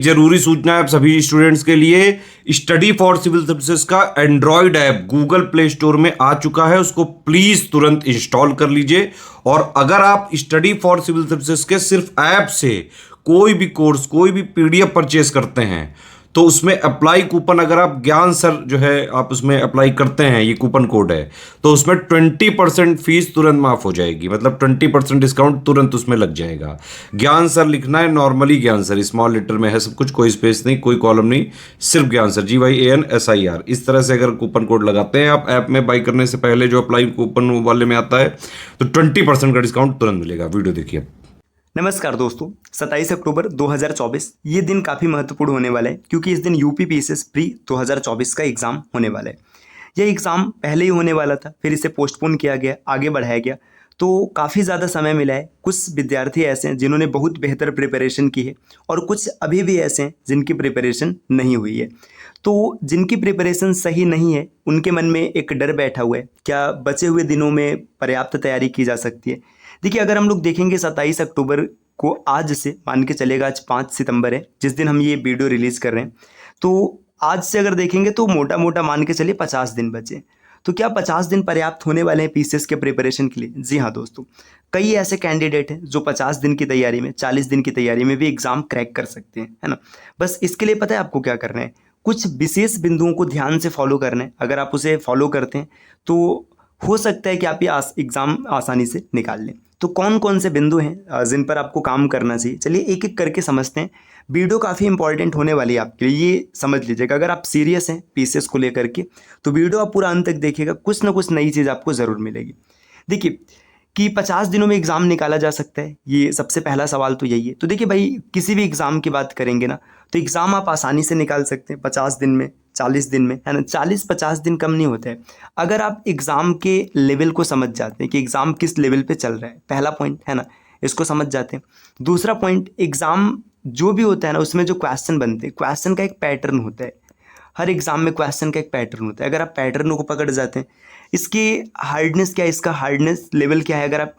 जरूरी सूचना है आप सभी स्टूडेंट्स के लिए। स्टडी फॉर सिविल सर्विसेज का Android app Google play store में आ चुका है, उसको प्लीज तुरंत इंस्टॉल कर लीजिए। और अगर आप स्टडी फॉर सिविल सर्विसेज के सिर्फ ऐप से कोई भी कोर्स, कोई भी पीडीएफ परचेस करते हैं तो उसमें अप्लाई कूपन, अगर आप ज्ञान सर जो है आप उसमें अप्लाई करते हैं, ये कूपन कोड है, तो उसमें 20% फीस तुरंत माफ हो जाएगी। मतलब 20% डिस्काउंट तुरंत उसमें लग जाएगा। ज्ञान सर लिखना है, नॉर्मली ज्ञान सर, स्मॉल लेटर में है सब कुछ, कोई स्पेस नहीं, कोई कॉलम नहीं, सिर्फ ज्ञान सर, GYANSIR। इस तरह से अगर कूपन कोड लगाते हैं आप ऐप में बाई करने से पहले, जो अप्लाई कूपन वाले में आता है, तो 20% का डिस्काउंट तुरंत मिलेगा। वीडियो देखिए। नमस्कार दोस्तों, 27 अक्टूबर 2024 ये दिन काफ़ी महत्वपूर्ण होने वाला है क्योंकि इस दिन यूपी पीसीएस प्री 2024 का एग्ज़ाम होने वाला है। यह एग्ज़ाम पहले ही होने वाला था, फिर इसे पोस्टपोन किया गया, आगे बढ़ाया गया, तो काफ़ी ज़्यादा समय मिला है। कुछ विद्यार्थी ऐसे हैं जिन्होंने बहुत बेहतर प्रिपरेशन की है और कुछ अभी भी ऐसे हैं जिनकी प्रिपरेशन नहीं हुई है। तो जिनकी प्रिपरेशन सही नहीं है उनके मन में एक डर बैठा हुआ है, क्या बचे हुए दिनों में पर्याप्त तैयारी की जा सकती है। देखिए, अगर हम लोग देखेंगे 27 अक्टूबर को, आज से मान के चलेगा आज 5 सितंबर है जिस दिन हम ये वीडियो रिलीज़ कर रहे हैं, तो आज से अगर देखेंगे तो मोटा मोटा मान के चलिए 50 दिन बचे। तो क्या 50 दिन पर्याप्त होने वाले हैं पीसीएस के प्रिपरेशन के लिए? जी हाँ दोस्तों, कई ऐसे कैंडिडेट हैं जो 50 दिन की तैयारी में, 40 दिन की तैयारी में भी एग्ज़ाम क्रैक कर सकते हैं, है ना। बस इसके लिए पता है आपको क्या करना है, कुछ विशेष बिंदुओं को ध्यान से फॉलो करना है। अगर आप उसे फॉलो करते हैं तो हो सकता है कि आप ये एग्ज़ाम आसानी से निकाल लें। तो कौन कौन से बिंदु हैं जिन पर आपको काम करना चाहिए, चलिए एक एक करके समझते हैं। वीडियो काफ़ी इंपॉर्टेंट होने वाली है आपके लिए, ये समझ लीजिएगा। अगर आप सीरियस हैं पीसीएस को लेकर के तो वीडियो आप पूरा अंत तक देखिएगा, कुछ ना कुछ नई चीज़ आपको ज़रूर मिलेगी। देखिए कि 50 दिनों में एग्ज़ाम निकाला जा सकता है, ये सबसे पहला सवाल तो यही है। तो देखिए भाई, किसी भी एग्ज़ाम की बात करेंगे ना तो एग्ज़ाम आप आसानी से निकाल सकते हैं 50 दिन में, 40 दिन में, है ना। 40-50 दिन कम नहीं होते हैं अगर आप एग्ज़ाम के लेवल को समझ जाते हैं कि एग्ज़ाम किस लेवल पे चल रहा है। पहला पॉइंट है ना, इसको समझ जाते हैं। दूसरा पॉइंट, एग्ज़ाम जो भी होता है ना उसमें जो क्वेश्चन बनते हैं, क्वेश्चन का एक पैटर्न होता है। हर एग्ज़ाम में क्वेश्चन का एक पैटर्न होता है। अगर आप पैटर्न को पकड़ जाते हैं, इसकी हार्डनेस क्या है, इसका हार्डनेस लेवल क्या है, अगर आप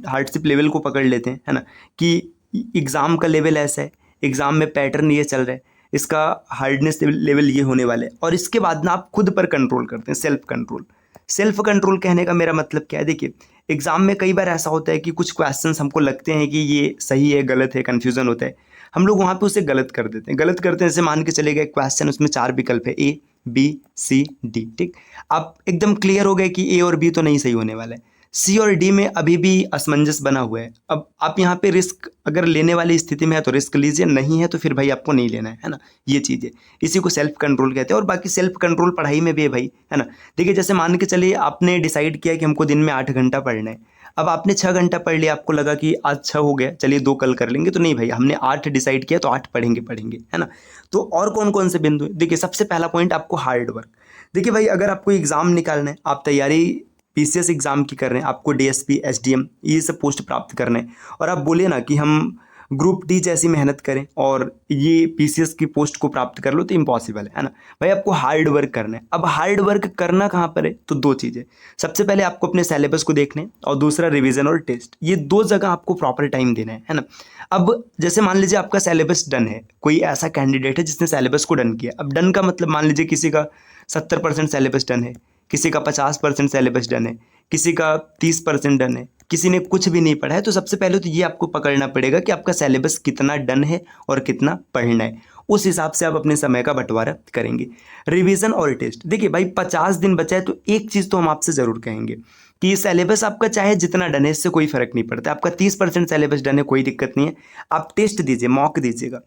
हार्डशिप लेवल को पकड़ लेते हैं, है ना, कि एग्ज़ाम का लेवल ऐसा है, एग्ज़ाम में पैटर्न ये चल रहा है, इसका हार्डनेस लेवल ये होने वाला है, और इसके बाद ना आप खुद पर कंट्रोल करते हैं, सेल्फ कंट्रोल। सेल्फ कंट्रोल कहने का मेरा मतलब क्या है, देखिए एग्ज़ाम में कई बार ऐसा होता है कि कुछ क्वेश्चंस हमको लगते हैं कि ये सही है, गलत है, कन्फ्यूज़न होता है, हम लोग वहाँ पे उसे गलत कर देते हैं। गलत करते हैं, जैसे मान के चले गए क्वेश्चन, उसमें 4 विकल्प है, A B C D, ठीक। आप एकदम क्लियर हो गए कि A और B तो नहीं सही होने वाला है, C और D में अभी भी असमंजस बना हुआ है। अब आप यहाँ पे रिस्क अगर लेने वाली स्थिति में है तो रिस्क लीजिए, नहीं है तो फिर भाई आपको नहीं लेना है ना। ये चीज़ है, इसी को सेल्फ कंट्रोल कहते हैं। और बाकी सेल्फ कंट्रोल पढ़ाई में भी है भाई, है ना। देखिए जैसे मान के चलिए आपने डिसाइड किया कि हमको दिन में 8 घंटा पढ़ना है, अब आपने 6 घंटा पढ़ लिया, आपको लगा कि आज 6 हो गया, चलिए 2 कल कर लेंगे, तो नहीं भाई, हमने 8 डिसाइड किया तो 8 पढ़ेंगे पढ़ेंगे, है ना। तो और कौन कौन से बिंदु है, देखिए सबसे पहला पॉइंट आपको हार्ड वर्क। देखिए भाई, अगर आपको एग्ज़ाम निकालना है, आप तैयारी पीसीएस एग्ज़ाम की कर रहे हैं, आपको डीएसपी, एसडीएम ये सब पोस्ट प्राप्त करना है, और आप बोले ना कि हम ग्रुप डी जैसी मेहनत करें और ये पीसीएस की पोस्ट को प्राप्त कर लो, तो इम्पॉसिबल है ना भाई। आपको हार्ड वर्क करना है। अब हार्ड वर्क करना कहाँ पर है, तो 2 चीज़ें। सबसे पहले आपको अपने सिलेबस को देखना है और दूसरा रिवीजन और टेस्ट, ये 2 जगह आपको प्रॉपर टाइम देना है ना। अब जैसे मान लीजिए आपका सिलेबस डन है, कोई ऐसा कैंडिडेट है जिसने सिलेबस को डन किया। अब डन का मतलब मान लीजिए किसी का 70% सिलेबस डन है, किसी का 50% सिलेबस डन है, किसी का 30% डन है, किसी ने कुछ भी नहीं पढ़ा है। तो सबसे पहले तो ये आपको पकड़ना पड़ेगा कि आपका सिलेबस कितना डन है और कितना पढ़ना है, उस हिसाब से आप अपने समय का बंटवारा करेंगे। रिवीजन और टेस्ट, देखिए भाई 50 दिन बचा है तो एक चीज़ तो हम आपसे ज़रूर कहेंगे कि सिलेबस आपका चाहे जितना डन है, इससे कोई फ़र्क नहीं पड़ता। आपका 30% सिलेबस डन है, कोई दिक्कत नहीं है, आप टेस्ट दीजिए, मॉक दीजिएगा,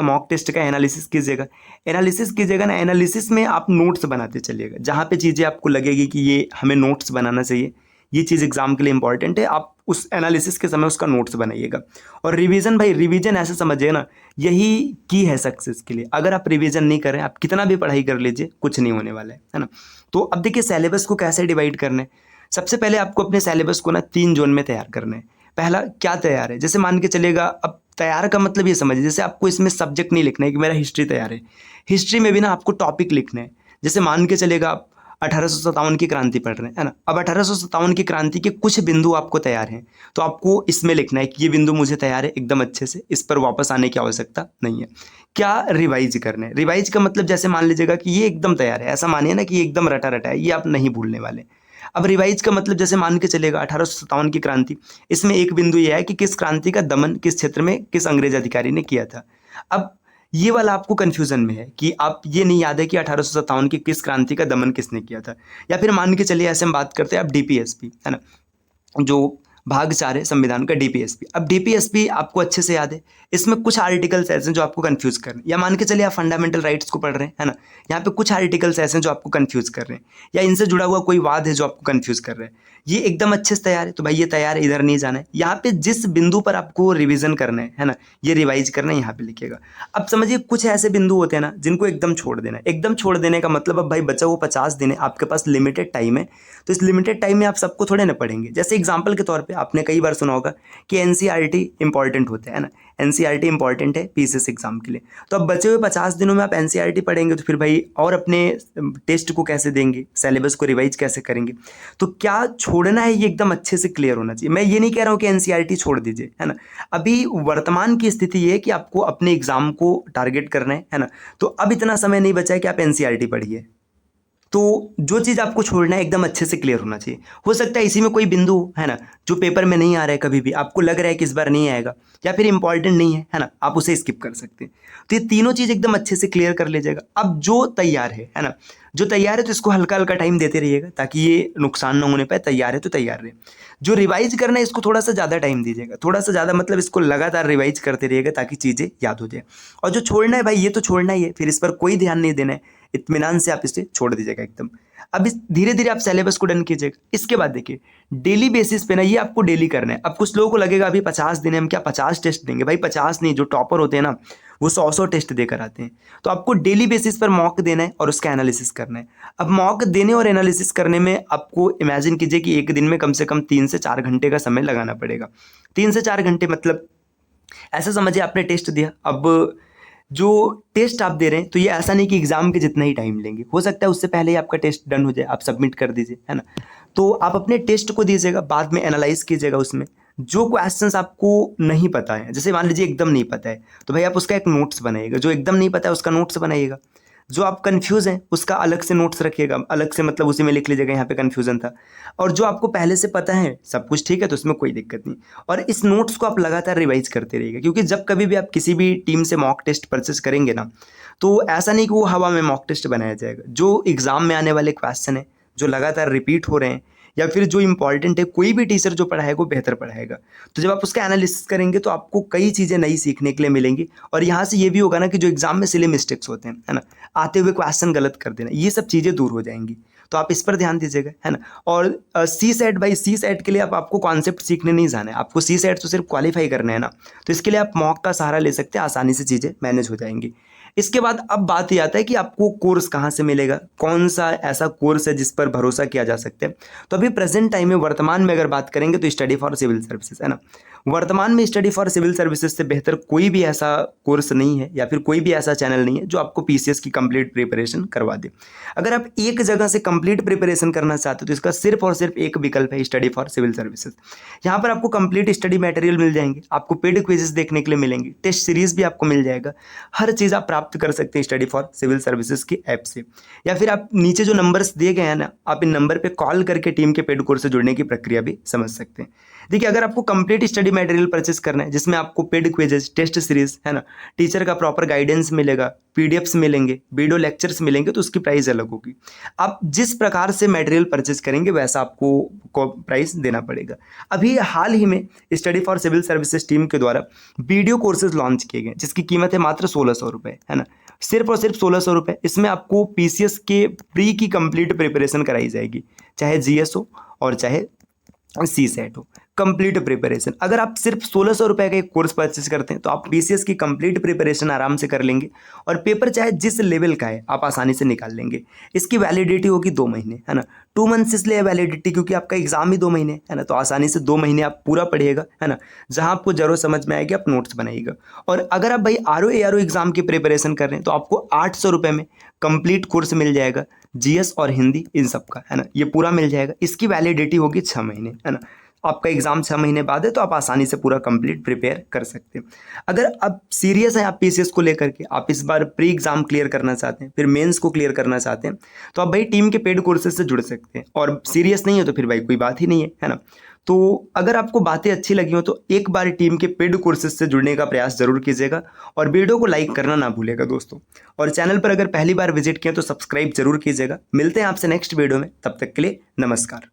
मॉक टेस्ट का एनालिसिस कीजिएगा ना। एनालिसिस में आप नोट्स बनाते चलिएगा, जहाँ पे चीज़ें आपको लगेगी कि ये हमें नोट्स बनाना चाहिए, ये चीज़ एग्जाम के लिए इंपॉर्टेंट है, आप उस एनालिसिस के समय उसका नोट्स बनाइएगा। और रिवीजन, भाई रिवीजन ऐसे समझिए ना, यही की है सक्सेस के लिए। अगर आप रिवीजन नहीं कर रहे हैं, आप कितना भी पढ़ाई कर लीजिए, कुछ नहीं होने वाला है ना। तो अब देखिए सिलेबस को कैसे डिवाइड करना है। सबसे पहले आपको अपने सिलेबस को ना 3 जोन में तैयार करना है। पहला, क्या तैयार है, जैसे मान के चलेगा, अब तैयार का मतलब ये समझिए, जैसे आपको इसमें सब्जेक्ट नहीं लिखना है कि मेरा हिस्ट्री तैयार है, हिस्ट्री में भी ना आपको टॉपिक लिखना है। जैसे मान के चलेगा 1857 की क्रांति पढ़ रहे हैं, है ना। अब 1857 की क्रांति के कुछ बिंदु आपको तैयार हैं, तो आपको इसमें लिखना है कि ये बिंदु मुझे तैयार है एकदम अच्छे से, इस पर वापस आने की आवश्यकता नहीं है। क्या रिवाइज करना है? रिवाइज का मतलब जैसे मान लीजिएगा कि ये एकदम तैयार है, ऐसा मानिए ना कि ये एकदम रटा रटा है, ये आप नहीं भूलने वाले। अब रिवाइज का मतलब जैसे मान के चलेगा 1857 की क्रांति, इसमें एक बिंदु ये है कि किस क्रांति का दमन किस क्षेत्र में किस अंग्रेज अधिकारी ने किया था। अब ये वाला आपको कंफ्यूजन में है कि आप ये नहीं याद है कि 1857 की किस क्रांति का दमन किसने किया था। या फिर मान के चलिए ऐसे हम बात करते हैं अब डीपीएसपी, है ना, जो भाग 4 है संविधान का डीपीएसपी। अब डीपीएसपी आपको अच्छे से याद है, इसमें कुछ आर्टिकल्स ऐसे हैं जो आपको कंफ्यूज कर रहे हैं। या मान के चलिए आप फंडामेंटल राइट्स को पढ़ रहे हैं, है ना, यहाँ पे कुछ आर्टिकल्स ऐसे हैं जो आपको कंफ्यूज कर रहे हैं, या इनसे जुड़ा हुआ कोई वाद है जो आपको कंफ्यूज कर रहे हैं। ये एकदम अच्छे से तैयार है तो भाई ये तैयार है, इधर नहीं जाना है। यहाँ पे जिस बिंदु पर आपको रिवीजन करना है ना, ये रिवाइज करना है, यहाँ पे लिखिएगा। अब समझिए कुछ ऐसे बिंदु होते हैं ना जिनको एकदम छोड़ देना है। एकदम छोड़ देने का मतलब अब भाई बचा वो 50 दिन है, आपके पास लिमिटेड टाइम है, तो इस लिमिटेड टाइम में आप सबको थोड़े ना पढ़ेंगे। जैसे एग्जाम्पल के तौर पर आपने कई बार सुना होगा कि एनसीईआरटी इंपॉर्टेंट होता है ना, एनसीईआरटी इंपॉर्टेंट है पीसीएस एग्जाम के लिए। तो अब बचे हुए 50 दिनों में आप एनसीईआरटी पढ़ेंगे तो फिर भाई और अपने टेस्ट को कैसे देंगे, सिलेबस को रिवाइज कैसे करेंगे। तो क्या छोड़ना है ये एकदम अच्छे से क्लियर होना चाहिए। मैं ये नहीं कह रहा हूँ कि एनसीईआरटी छोड़ दीजिए, है ना। अभी वर्तमान की स्थिति ये है कि आपको अपने एग्जाम को टारगेट करना है ना। तो अब इतना समय नहीं बचा है कि आप एनसीईआरटी पढ़िए। तो जो चीज़ आपको छोड़ना है एकदम अच्छे से क्लियर होना चाहिए। हो सकता है इसी में कोई बिंदु है ना जो पेपर में नहीं आ रहा है, कभी भी आपको लग रहा है कि इस बार नहीं आएगा या फिर इंपॉर्टेंट नहीं है ना, आप उसे स्किप कर सकते हैं। तो ये तीनों चीज़ एकदम अच्छे से क्लियर कर लीजिएगा। अब जो तैयार है ना, जो तैयार है तो इसको हल्का हल्का टाइम देते रहिएगा ताकि ये नुकसान ना होने पाए। तैयार है तो तैयार रहे। जो रिवाइज करना है इसको थोड़ा सा ज़्यादा टाइम दीजिएगा, थोड़ा सा ज़्यादा मतलब इसको लगातार रिवाइज करते रहिएगा ताकि चीज़ें याद हो जाए। और जो छोड़ना है भाई ये तो छोड़ना ही है, फिर इस पर कोई ध्यान नहीं देना है, इत्मीनान से आप इसे छोड़ दीजिएगा एकदम। अब इस धीरे धीरे आप सिलेबस को डन कीजिएगा। इसके बाद देखिए डेली बेसिस पे ना ये आपको डेली करना है। अब कुछ लोगों को लगेगा अभी 50 दिन है, हम क्या 50 टेस्ट देंगे। भाई 50 नहीं, जो टॉपर होते हैं ना वो 100 टेस्ट देकर आते हैं। तो आपको डेली बेसिस पर मॉक देना है और उसका एनालिसिस करना है। अब मॉक देने और एनालिसिस करने में आपको इमेजिन कीजिए कि एक दिन में कम से कम 3 से 4 घंटे का समय लगाना पड़ेगा। 3 से 4 घंटे मतलब ऐसा समझिए आपने टेस्ट दिया। अब जो टेस्ट आप दे रहे हैं तो ये ऐसा नहीं कि एग्जाम के जितना ही टाइम लेंगे, हो सकता है उससे पहले ही आपका टेस्ट डन हो जाए, आप सबमिट कर दीजिए, है ना। तो आप अपने टेस्ट को दीजिएगा, बाद में एनालाइज कीजिएगा उसमें जो क्वेश्चंस आपको नहीं पता है। जैसे मान लीजिए एकदम नहीं पता है तो भाई आप उसका एक नोट्स बनाइएगा, जो एकदम नहीं पता है उसका नोट्स बनाइएगा। जो आप कंफ्यूज हैं उसका अलग से नोट्स रखिएगा, अलग से मतलब उसी में लिख लीजिएगा यहाँ पे कंफ्यूजन था। और जो आपको पहले से पता है सब कुछ ठीक है तो उसमें कोई दिक्कत नहीं। और इस नोट्स को आप लगातार रिवाइज करते रहिएगा, क्योंकि जब कभी भी आप किसी भी टीम से मॉक टेस्ट परचेस करेंगे ना, तो ऐसा नहीं कि वो हवा में मॉक टेस्ट बनाया जाएगा। जो एग्जाम में आने वाले क्वेश्चन है जो लगातार रिपीट हो रहे हैं या फिर जो इंपॉर्टेंट है, कोई भी टीचर जो पढ़ाएगा वो बेहतर पढ़ाएगा। तो जब आप उसका एनालिसिस करेंगे तो आपको कई चीज़ें नई सीखने के लिए मिलेंगी। और यहाँ से ये भी होगा ना कि जो एग्जाम में सिली मिस्टेक्स होते हैं, है ना, आते हुए क्वेश्चन गलत कर देना, ये सब चीज़ें दूर हो जाएंगी। तो आप इस पर ध्यान दीजिएगा, है ना। और सी सेट, भाई सी सेट के लिए आपको कॉन्सेप्ट सीखने नहीं जाना है, आपको सी सेट तो सिर्फ क्वालिफाई करना है ना। तो इसके लिए आप मॉक का सहारा ले सकते हैं, आसानी से चीज़ें मैनेज हो जाएंगी। इसके बाद अब बात ये आता है कि आपको कोर्स कहाँ से मिलेगा, कौन सा ऐसा कोर्स है जिस पर भरोसा किया जा सकता है। तो अभी प्रेजेंट टाइम में वर्तमान में अगर बात करेंगे तो स्टडी फॉर सिविल सर्विसेज, है ना। वर्तमान में स्टडी फॉर सिविल सर्विसेज से बेहतर कोई भी ऐसा कोर्स नहीं है या फिर कोई भी ऐसा चैनल नहीं है जो आपको पीसीएस की कंप्लीट प्रिपरेशन करवा दे। अगर आप एक जगह से कंप्लीट प्रिपरेशन करना चाहते हो तो इसका सिर्फ और सिर्फ एक विकल्प है, स्टडी फॉर सिविल सर्विसेज। यहाँ पर आपको कंप्लीट स्टडी मटेरियल मिल जाएंगे, आपको पेड क्विजेस देखने के लिए मिलेंगे, टेस्ट सीरीज भी आपको मिल जाएगा। हर चीज़ आप प्राप्त कर सकते हैं स्टडी फॉर सिविल सर्विसेज की ऐप से। या फिर आप नीचे जो नंबर्स दिए गए हैं ना, आप इन नंबर पर कॉल करके टीम के पेड कोर्स से जुड़ने की प्रक्रिया भी समझ सकते हैं। देखिए अगर आपको कंप्लीट स्टडी मटेरियल परचेस करना है जिसमें आपको पेड क्विजेस, टेस्ट सीरीज, है ना, टीचर का प्रॉपर गाइडेंस मिलेगा, पीडीएफ्स मिलेंगे, वीडियो लेक्चर्स मिलेंगे, तो उसकी प्राइस अलग होगी। आप जिस प्रकार से मटेरियल परचेस करेंगे वैसा आपको प्राइस देना पड़ेगा। अभी हाल ही में study for civil services team के द्वारा वीडियो कोर्सेज लॉन्च किए गए जिसकी कीमत है मात्र 1600 रुपये, है ना, सिर्फ और सिर्फ 1600 रुपये। इसमें आपको पीसीएस के प्री की कंप्लीट प्रिपरेशन कराई जाएगी, चाहे जीएस हो और चाहे सी सेट हो। Complete preparation. अगर आप सिर्फ 1600 रुपये का एक कोर्स परचेज करते हैं तो आप पीसीएस की कंप्लीट प्रिपरेशन आराम से कर लेंगे और पेपर चाहे जिस लेवल का है आप आसानी से निकाल लेंगे। इसकी वैलिडिटी होगी 2 महीने, है ना। 2 मंथ्स इसलिए वैलिडिटी क्योंकि आपका एग्जाम ही 2 महीने है ना, तो आसानी से 2 महीने आप पूरा पढ़िएगा, है ना। जहां आपको जरूरत समझ में आएगी आप नोट्स बनाइएगा। और अगर आप भाई आरओ एआरओ एग्जाम की प्रिपरेशन कर रहे हैं तो आपको 800 रुपये में कंप्लीट कोर्स मिल जाएगा, जीएस और हिंदी इन सब का, है ना। ये पूरा मिल जाएगा। इसकी वैलिडिटी होगी 6 महीने, है ना। आपका एग्जाम 6 महीने बाद है तो आप आसानी से पूरा कंप्लीट प्रिपेयर कर सकते हैं। अगर आप सीरियस हैं आप पीसीएस को लेकर के, आप इस बार प्री एग्जाम क्लियर करना चाहते हैं, फिर मेंस को क्लियर करना चाहते हैं, तो आप भाई टीम के पेड कोर्सेज से जुड़ सकते हैं। और सीरियस नहीं हो तो फिर भाई कोई बात ही नहीं है ना। तो अगर आपको बातें अच्छी लगी हो तो एक बार टीम के पेड कोर्सेज से जुड़ने का प्रयास जरूर कीजिएगा और वीडियो को लाइक करना ना भूलेगा दोस्तों। और चैनल पर अगर पहली बार विजिट किया तो सब्सक्राइब जरूर कीजिएगा। मिलते हैं आपसे नेक्स्ट वीडियो में, तब तक के लिए नमस्कार।